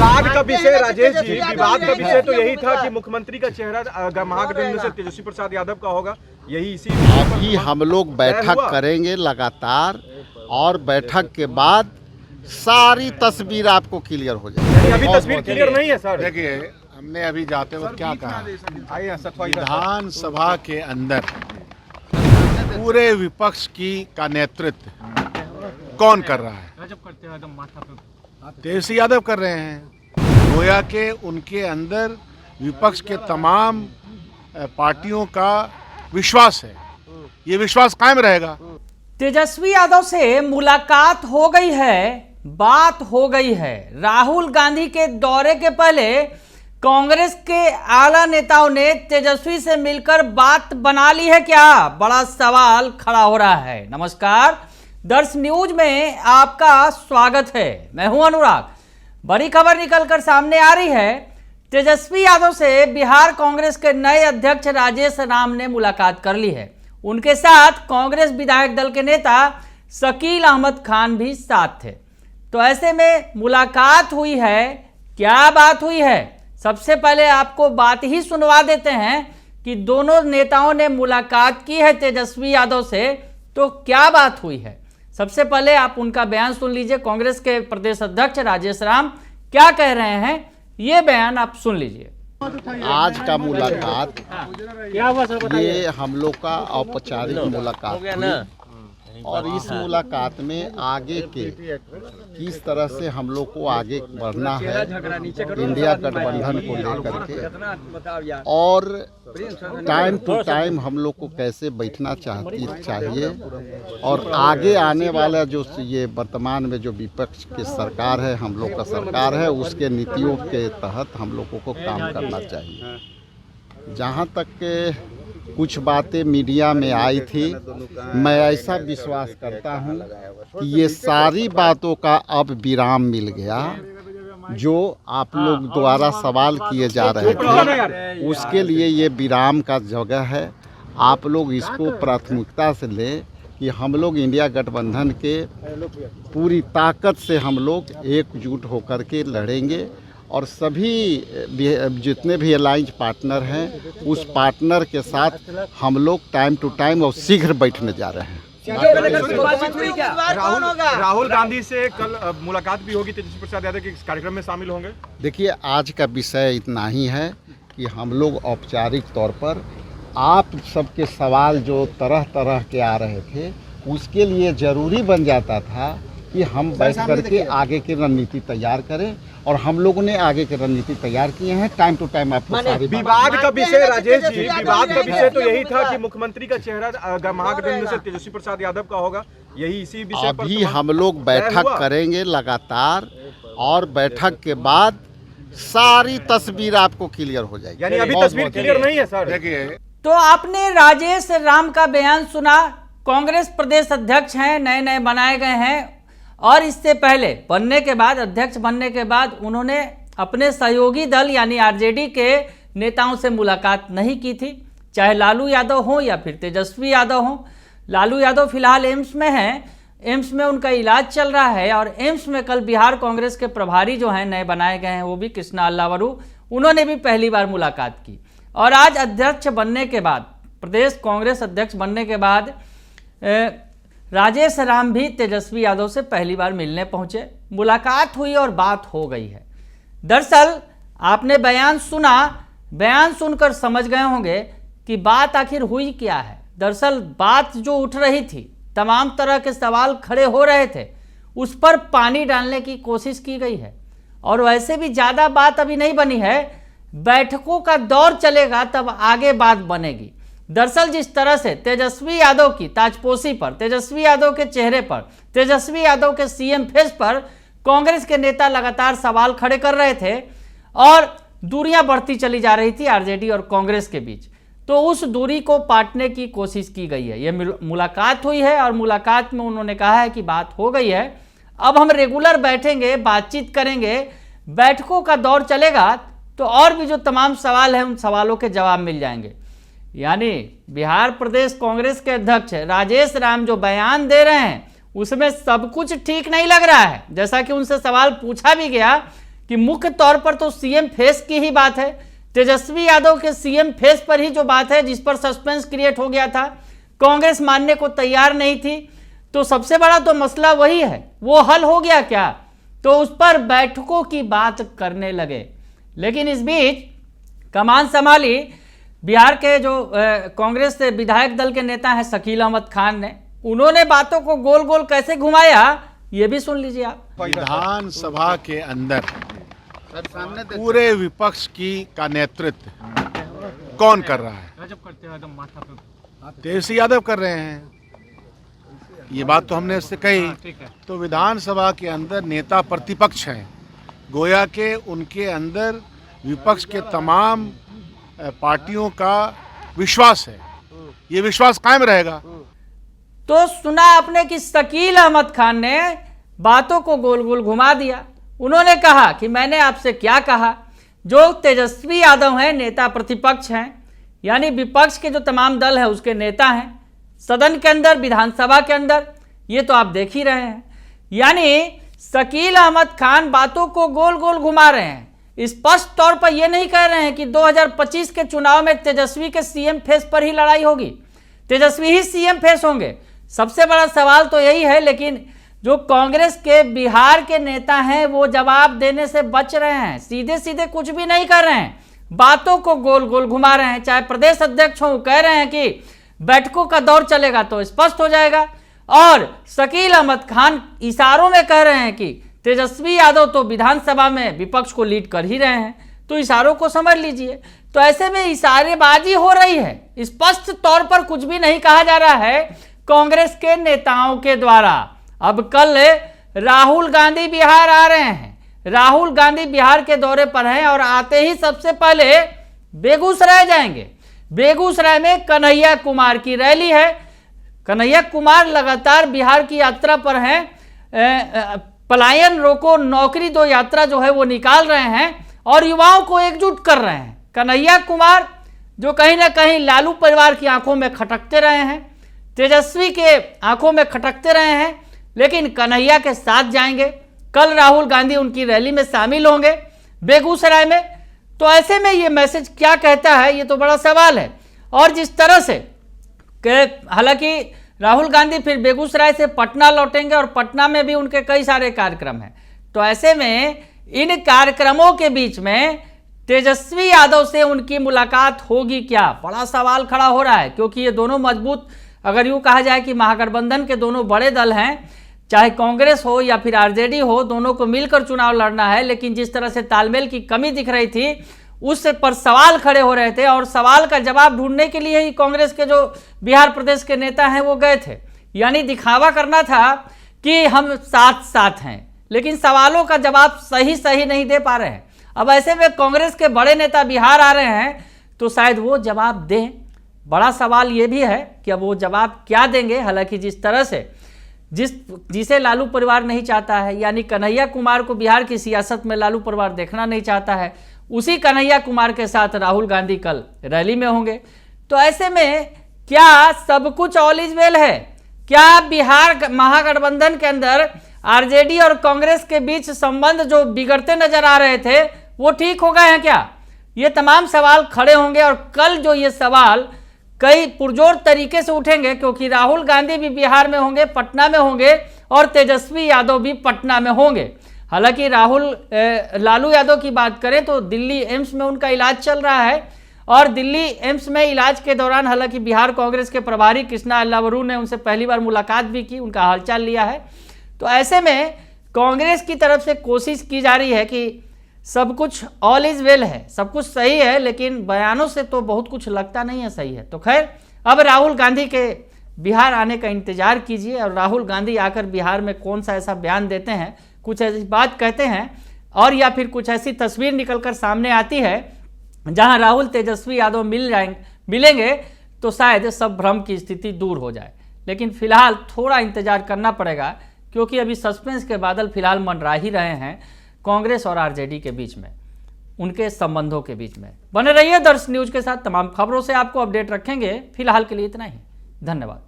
विवाद का विषय राजेश जी, विवाद का विषय तो यही था कि मुख्यमंत्री का चेहरा महागठबंधन से तेजस्वी प्रसाद यादव का होगा। यही इसी अभी हम लोग बैठक करेंगे लगातार, और बैठक के बाद सारी तस्वीर आपको क्लियर हो जाएगी। अभी तस्वीर क्लियर नहीं है सर। देखिए, हमने अभी जाते वक्त क्या कहा, विधानसभा के अंदर पूरे विपक्ष का नेतृत्व कौन कर रहा है? तेजस्वी यादव कर रहे हैं। गोया के उनके अंदर विपक्ष के तमाम पार्टियों का विश्वास है, ये विश्वास कायम रहेगा। तेजस्वी यादव से मुलाकात हो गई है, बात हो गई है। राहुल गांधी के दौरे के पहले कांग्रेस के आला नेताओं ने तेजस्वी से मिलकर बात बना ली है क्या? बड़ा सवाल खड़ा हो रहा है। नमस्कार, दर्श न्यूज में आपका स्वागत है। मैं हूं अनुराग। बड़ी खबर निकलकर सामने आ रही है। तेजस्वी यादव से बिहार कांग्रेस के नए अध्यक्ष राजेश राम ने मुलाकात कर ली है। उनके साथ कांग्रेस विधायक दल के नेता शकील अहमद खान भी साथ थे। तो ऐसे में मुलाकात हुई है, क्या बात हुई है? सबसे पहले आपको बात ही सुनवा देते हैं कि दोनों नेताओं ने मुलाकात की है तेजस्वी यादव से, तो क्या बात हुई है। सबसे पहले आप उनका बयान सुन लीजिए। कांग्रेस के प्रदेश अध्यक्ष राजेश राम क्या कह रहे हैं, ये बयान आप सुन लीजिए। आज का मुलाकात ये हम लोग का औपचारिक मुलाकात थी, और इस मुलाकात में आगे के किस तरह से हम लोग को आगे बढ़ना है इंडिया गठबंधन को लेकर के, और टाइम टू टाइम हम लोग को कैसे बैठना चाहिए, और आगे आने वाला जो ये वर्तमान में जो विपक्ष की सरकार है, हम लोग का सरकार है, उसके नीतियों के तहत हम लोगों को काम करना चाहिए। जहाँ तक के कुछ बातें मीडिया में आई थी, मैं ऐसा विश्वास करता हूं कि ये सारी बातों का अब विराम मिल गया। जो आप लोग द्वारा सवाल किए जा रहे थे, उसके लिए ये विराम का जगह है। आप लोग इसको प्राथमिकता से लें कि हम लोग इंडिया गठबंधन के पूरी ताकत से हम लोग एकजुट होकर के लड़ेंगे, और सभी जितने भी अलायंस पार्टनर हैं, उस पार्टनर के साथ हम लोग टाइम टू टाइम और शीघ्र बैठने जा रहे हैं। राहुल गांधी से कल मुलाकात भी होगी, तेजस्वी प्रसाद यादव के इस कार्यक्रम में शामिल होंगे। देखिए, आज का विषय इतना ही है कि हम लोग औपचारिक तौर पर आप सबके सवाल जो तरह तरह के आ रहे थे, उसके लिए ज़रूरी बन जाता था कि हम बैठ करके आगे की रणनीति तैयार करें, और हम लोगों ने आगे की रणनीति तैयार किए हैं। टाइम टू टाइम आपको सारी विवाद का विषय राजेश जी, विवाद का विषय तो यही था कि मुख्यमंत्री का चेहरा महागठबंधन से तेजस्वी प्रसाद यादव का होगा। यही इसी विषय पर अभी हम लोग बैठक करेंगे लगातार, और बैठक के बाद सारी तस्वीर आपको क्लियर हो जाएगी। यानी अभी तस्वीर क्लियर नहीं है सर। देखिए, तो आपने राजेश राम का बयान सुना। कांग्रेस प्रदेश अध्यक्ष हैं, नए नए बनाए गए हैं, और इससे पहले बनने के बाद, अध्यक्ष बनने के बाद, उन्होंने अपने सहयोगी दल यानी आरजेडी के नेताओं से मुलाकात नहीं की थी, चाहे लालू यादव हो या फिर तेजस्वी यादव हो। लालू यादव फिलहाल एम्स में हैं, एम्स में उनका इलाज चल रहा है, और एम्स में कल बिहार कांग्रेस के प्रभारी जो हैं नए बनाए गए हैं, वो भी कृष्णा अल्लावरू, उन्होंने भी पहली बार मुलाकात की। और आज अध्यक्ष बनने के बाद, प्रदेश कांग्रेस अध्यक्ष बनने के बाद राजेश राम भी तेजस्वी यादव से पहली बार मिलने पहुंचे। मुलाकात हुई और बात हो गई है। दरअसल आपने बयान सुना, बयान सुनकर समझ गए होंगे कि बात आखिर हुई क्या है। दरअसल बात जो उठ रही थी, तमाम तरह के सवाल खड़े हो रहे थे, उस पर पानी डालने की कोशिश की गई है। और वैसे भी ज़्यादा बात अभी नहीं बनी है, बैठकों का दौर चलेगा तब आगे बात बनेगी। दरअसल जिस तरह से तेजस्वी यादव की ताजपोशी पर, तेजस्वी यादव के चेहरे पर, तेजस्वी यादव के सीएम फेस पर कांग्रेस के नेता लगातार सवाल खड़े कर रहे थे, और दूरियां बढ़ती चली जा रही थी आरजेडी और कांग्रेस के बीच, तो उस दूरी को पाटने की कोशिश की गई है। ये मुलाकात हुई है, और मुलाकात में उन्होंने कहा है कि बात हो गई है, अब हम रेगुलर बैठेंगे, बातचीत करेंगे, बैठकों का दौर चलेगा, तो और भी जो तमाम सवाल हैं उन सवालों के जवाब मिल जाएंगे। यानी बिहार प्रदेश कांग्रेस के अध्यक्ष राजेश राम जो बयान दे रहे हैं, उसमें सब कुछ ठीक नहीं लग रहा है। जैसा कि उनसे सवाल पूछा भी गया कि मुख्य तौर पर तो सीएम फेस की ही बात है, तेजस्वी यादव के सीएम फेस पर ही जो बात है जिस पर सस्पेंस क्रिएट हो गया था, कांग्रेस मानने को तैयार नहीं थी। तो सबसे बड़ा तो मसला वही है, वो हल हो गया क्या? तो उस पर बैठकों की बात करने लगे। लेकिन इस बीच कमान संभाली बिहार के जो कांग्रेस से विधायक दल के नेता हैं शकील अहमद खान ने, उन्होंने बातों को गोल गोल कैसे घुमाया ये भी सुन लीजिए आप। विधानसभा के अंदर पूरे विपक्ष का नेतृत्व कौन कर रहा है? तेजस्वी यादव कर रहे हैं। ये बात तो हमने इससे कही। तो विधानसभा के अंदर नेता प्रतिपक्ष हैं, गोया के उनके अंदर विपक्ष के तमाम पार्टियों का विश्वास है, ये विश्वास कायम रहेगा। तो सुना आपने कि शकील अहमद खान ने बातों को गोल गोल घुमा दिया। उन्होंने कहा कि मैंने आपसे क्या कहा, जो तेजस्वी यादव हैं नेता प्रतिपक्ष हैं, यानी विपक्ष के जो तमाम दल है उसके नेता हैं, सदन के अंदर विधानसभा के अंदर, ये तो आप देख ही रहे हैं। यानी शकील अहमद खान बातों को गोल गोल घुमा रहे हैं, स्पष्ट तौर पर यह नहीं कह रहे हैं कि 2025 के चुनाव में तेजस्वी के सीएम फेस पर ही लड़ाई होगी, तेजस्वी ही सीएम फेस होंगे। सबसे बड़ा सवाल तो यही है, लेकिन जो कांग्रेस के बिहार के नेता हैं वो जवाब देने से बच रहे हैं, सीधे सीधे कुछ भी नहीं कर रहे हैं, बातों को गोल गोल घुमा रहे हैं। चाहे प्रदेश अध्यक्ष हो, कह रहे हैं कि बैठकों का दौर चलेगा तो स्पष्ट हो जाएगा, और शकील अहमद खान इशारों में कह रहे हैं कि तेजस्वी यादव तो विधानसभा में विपक्ष को लीड कर ही रहे हैं, तो इशारों को समझ लीजिए। तो ऐसे में इशारेबाजी हो रही है, स्पष्ट तौर पर कुछ भी नहीं कहा जा रहा है कांग्रेस के नेताओं के द्वारा। अब कल राहुल गांधी बिहार आ रहे हैं, राहुल गांधी बिहार के दौरे पर हैं और आते ही सबसे पहले बेगूसराय जाएंगे। बेगूसराय में कन्हैया कुमार की रैली है। कन्हैया कुमार लगातार बिहार की यात्रा पर हैं, पलायन रोको नौकरी दो यात्रा जो है वो निकाल रहे हैं और युवाओं को एकजुट कर रहे हैं। कन्हैया कुमार जो कहीं ना कहीं लालू परिवार की आंखों में खटकते रहे हैं, तेजस्वी के आंखों में खटकते रहे हैं, लेकिन कन्हैया के साथ जाएंगे। कल राहुल गांधी उनकी रैली में शामिल होंगे बेगूसराय में। तो ऐसे में ये मैसेज क्या कहता है, ये तो बड़ा सवाल है। और जिस तरह से हालांकि राहुल गांधी फिर बेगूसराय से पटना लौटेंगे और पटना में भी उनके कई सारे कार्यक्रम हैं, तो ऐसे में इन कार्यक्रमों के बीच में तेजस्वी यादव से उनकी मुलाकात होगी क्या, बड़ा सवाल खड़ा हो रहा है। क्योंकि ये दोनों मजबूत, अगर यूँ कहा जाए कि महागठबंधन के दोनों बड़े दल हैं, चाहे कांग्रेस हो या फिर आरजेडी हो, दोनों को मिलकर चुनाव लड़ना है। लेकिन जिस तरह से तालमेल की कमी दिख रही थी उस पर सवाल खड़े हो रहे थे, और सवाल का जवाब ढूंढने के लिए ही कांग्रेस के जो बिहार प्रदेश के नेता हैं वो गए थे। यानी दिखावा करना था कि हम साथ साथ हैं, लेकिन सवालों का जवाब सही नहीं दे पा रहे हैं। अब ऐसे में कांग्रेस के बड़े नेता बिहार आ रहे हैं तो शायद वो जवाब दें। बड़ा सवाल ये भी है कि अब वो जवाब क्या देंगे। हालांकि जिस तरह से जिसे लालू परिवार नहीं चाहता है, यानी कन्हैया कुमार को बिहार की सियासत में लालू परिवार देखना नहीं चाहता है, उसी कन्हैया कुमार के साथ राहुल गांधी कल रैली में होंगे। तो ऐसे में क्या सब कुछ ऑल इज वेल है? क्या बिहार महागठबंधन के अंदर आरजेडी और कांग्रेस के बीच संबंध जो बिगड़ते नजर आ रहे थे वो ठीक हो गए हैं क्या? ये तमाम सवाल खड़े होंगे और कल जो ये सवाल कई पुरजोर तरीके से उठेंगे, क्योंकि राहुल गांधी भी बिहार में होंगे, पटना में होंगे, और तेजस्वी यादव भी पटना में होंगे। हालांकि लालू यादव की बात करें तो दिल्ली एम्स में उनका इलाज चल रहा है, और दिल्ली एम्स में इलाज के दौरान हालांकि बिहार कांग्रेस के प्रभारी कृष्णा अल्लावरू ने उनसे पहली बार मुलाकात भी की, उनका हालचाल लिया है। तो ऐसे में कांग्रेस की तरफ से कोशिश की जा रही है कि सब कुछ ऑल इज वेल है, सब कुछ सही है, लेकिन बयानों से तो बहुत कुछ लगता नहीं है सही है। तो खैर अब राहुल गांधी के बिहार आने का इंतजार कीजिए, और राहुल गांधी आकर बिहार में कौन सा ऐसा बयान देते हैं, कुछ ऐसी बात कहते हैं, और या फिर कुछ ऐसी तस्वीर निकलकर सामने आती है जहां राहुल तेजस्वी यादव मिलेंगे तो शायद सब भ्रम की स्थिति दूर हो जाए। लेकिन फिलहाल थोड़ा इंतजार करना पड़ेगा, क्योंकि अभी सस्पेंस के बादल फिलहाल मंडरा ही रहे हैं कांग्रेस और आरजेडी के बीच में, उनके संबंधों के बीच में। बने रहिए दर्श न्यूज के साथ, तमाम खबरों से आपको अपडेट रखेंगे। फिलहाल के लिए इतना ही, धन्यवाद।